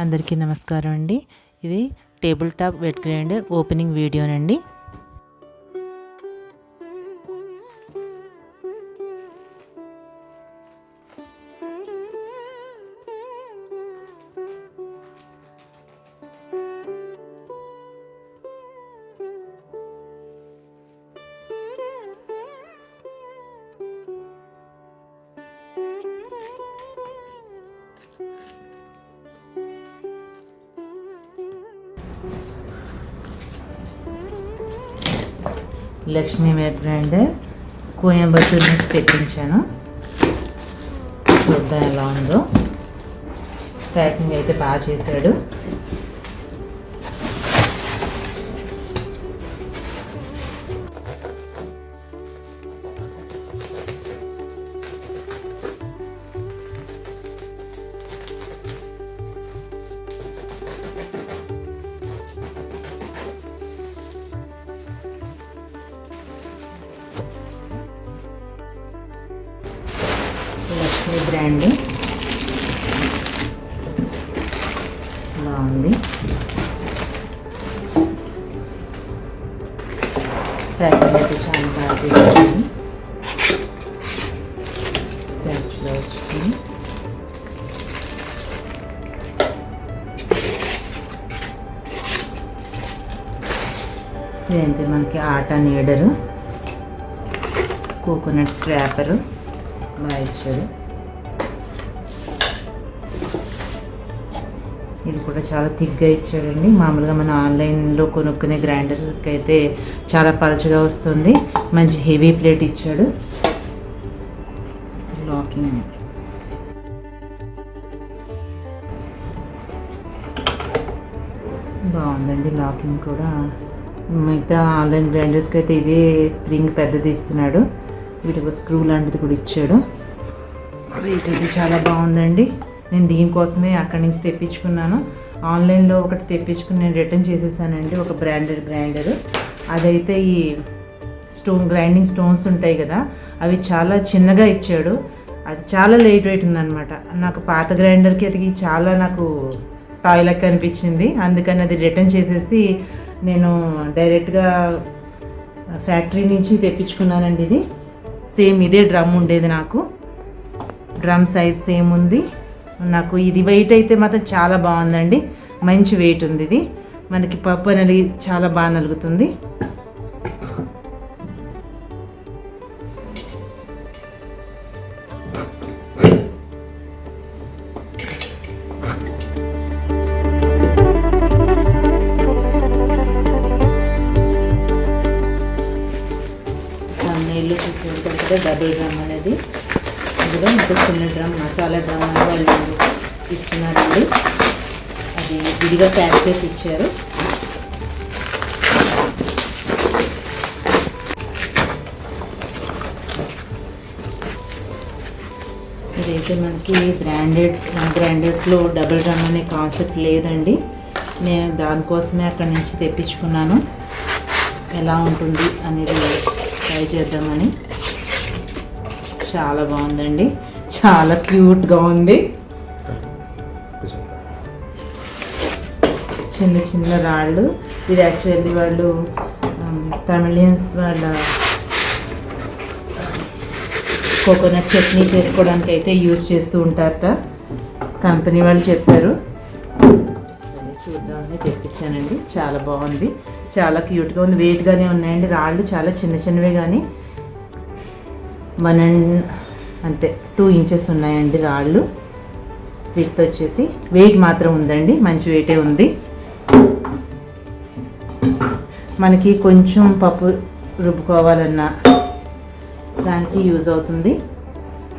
అందరికీ నమస్కారం అండి. ఇది table top wet grinder opening వీడియోనండి. లక్ష్మీ వెట్ గ్రైండర్ కోయంబత్తూరు నుంచి తెప్పించాను. చూద్దాం ఎలా ఉందో. ప్యాకింగ్ అయితే బాగా చేశాడు. లక్ష్మీ బ్రాండ్ బాగుంది. ప్యాకింగ్ అయితే చాలా బాగా చేసింది. స్క్రాచ్లో వచ్చింది. ఇదంతే మనకి ఆటా నీడరు, కోకోనట్ స్క్రాపరు బాగా ఇచ్చాడు. ఇది కూడా చాలా థిక్గా ఇచ్చాడండి. మామూలుగా మన ఆన్లైన్లో కొనుక్కునే గ్రైండర్కి అయితే చాలా పల్చగా వస్తుంది. మంచి హెవీ ప్లేట్ ఇచ్చాడు. లాకింగ్ బాగుందండి. లాకింగ్ కూడా మిగతా ఆన్లైన్ గ్రైండర్స్కి అయితే ఇదే స్ప్రింగ్ పెద్దది ఇస్తున్నాడు. వీటికి ఒక స్క్రూ లాంటిది కూడా ఇచ్చాడు. రేట్ అయితే చాలా బాగుందండి. నేను దీనికోసమే అక్కడి నుంచి తెప్పించుకున్నాను. ఆన్లైన్లో ఒకటి తెప్పించుకుని నేను రిటర్న్ చేసేసానండి. ఒక బ్రాండెడ్ గ్రైండర్. అదైతే ఈ గ్రైండింగ్ స్టోన్స్ ఉంటాయి కదా, అవి చాలా చిన్నగా ఇచ్చాడు. అది చాలా లైట్ వెయిట్ ఉందన్నమాట. నాకు పాత గ్రైండర్కి అది చాలా నాకు టాయ్ లెక్క అనిపించింది. అందుకని అది రిటర్న్ చేసేసి నేను డైరెక్ట్గా ఫ్యాక్టరీ నుంచి తెప్పించుకున్నానండి. ఇది సేమ్ ఇదే డ్రమ్ ఉండేది. నాకు డ్రమ్ సైజ్ సేమ్ ఉంది. నాకు ఇది వెయిట్ అయితే మాత్రం చాలా బాగుందండి. మంచి వెయిట్ ఉంది. ఇది మనకి పప్పు అనేది చాలా బాగా నలుగుతుంది. నీళ్ళు చూసుకుంటారు కదా, డబుల్ డ్రమ్ అనేది. అందులో ఇంకో చిన్న డ్రమ్ మసాలా డ్రమ్ అని వాళ్ళు ఇస్తున్నారండి. అది విడిగా ప్యాక్ చేసి ఇచ్చారు. ఇదైతే మనకి బ్రాండెడ్ గ్రైండర్స్లో డబుల్ డ్రమ్ అనే కాన్సెప్ట్ లేదండి. నేను దానికోసమే అక్కడి నుంచి తెప్పించుకున్నాను. ఎలా ఉంటుంది అనేది ట్రై చేద్దామని. చాలా బాగుందండి. చాలా క్యూట్గా ఉంది. చిన్న చిన్న రాళ్ళు. ఇది యాక్చువల్లీ వాళ్ళు తమిళియన్స్ వాళ్ళ కోకోనట్ చట్నీ చేసుకోవడానికి అయితే యూజ్ చేస్తూ ఉంటారట. కంపెనీ వాళ్ళు చెప్పారు. చూద్దామని తెప్పించానండి. చాలా బాగుంది. చాలా క్యూట్గా ఉంది. వెయిట్గానే ఉన్నాయండి. రాళ్ళు చాలా చిన్న చిన్నవే, కానీ అంతే 2 ఇంచెస్ ఉన్నాయండి రాళ్ళు. వీటితో వచ్చేసి వెయిట్ మాత్రం ఉందండి. మంచి వెయిటే ఉంది. మనకి కొంచెం పప్పు రుబ్బుకోవాలన్నా దానికి యూజ్ అవుతుంది.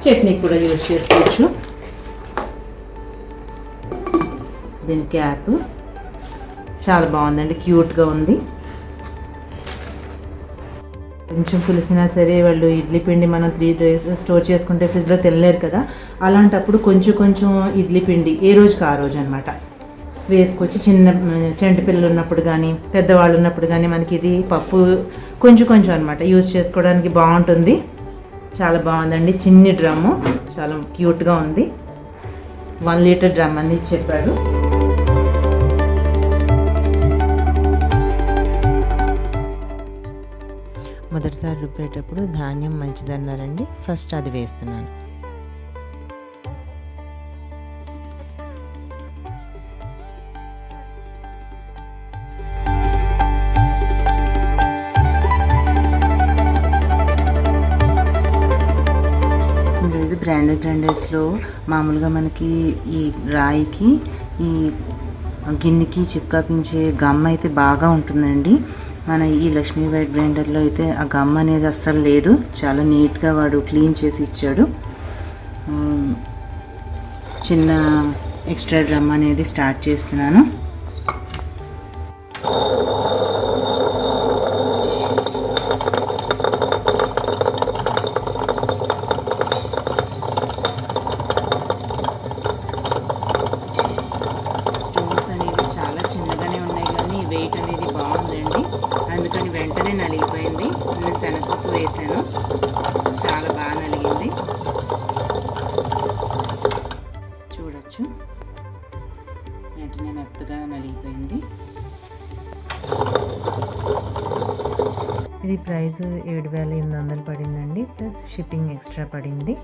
చట్నీకి కూడా యూజ్ చేసుకోవచ్చు. దీని క్యాప్ చాలా బాగుందండి. క్యూట్గా ఉంది. కొంచెం పులిసినా సరే వాళ్ళు ఇడ్లీ పిండి మనం 3 days స్టోర్ చేసుకుంటే ఫ్రిడ్జ్లో తినలేరు కదా, అలాంటప్పుడు కొంచెం కొంచెం ఇడ్లీ పిండి ఏ రోజుకి ఆ రోజు అనమాట వేసుకొచ్చి చంటి పిల్లలు ఉన్నప్పుడు కానీ పెద్దవాళ్ళు ఉన్నప్పుడు కానీ మనకి ఇది పప్పు కొంచెం కొంచెం అనమాట యూజ్ చేసుకోవడానికి బాగుంటుంది. చాలా బాగుందండి. చిన్ని డ్రమ్ము చాలా క్యూట్గా ఉంది. 1 లీటర్ డ్రమ్ అని చెప్పాడు. మొదటిసారి రుబ్బేటప్పుడు ధాన్యం మంచిదన్నారండి. ఫస్ట్ అది వేస్తున్నాను. బ్రాండెడ్ గ్రైండర్స్లో మామూలుగా మనకి ఈ రాయికి ఈ గిన్నెకి చిక్కాపించే గమ్ అయితే బాగా ఉంటుందండి. మన ఈ లక్ష్మీ వైట్ గ్రైండర్లో అయితే ఆ గమ్ అనేది అస్సలు లేదు. చాలా నీట్గా వాడు క్లీన్ చేసి ఇచ్చాడు. చిన్న ఎక్స్ట్రా డ్రమ్ అనేది స్టార్ట్ చేస్తున్నాను. వెయిట్ అనేది బాగుందండి, అందుకని వెంటనే నలిగిపోయింది. నేను శనగపప్పు వేసాను, చాలా బాగా నలిగింది. చూడొచ్చు, వెంటనే మెత్తగా నలిగిపోయింది. ఇది ప్రైస్ 7,800 పడిందండి, ప్లస్ షిప్పింగ్ ఎక్స్ట్రా పడింది.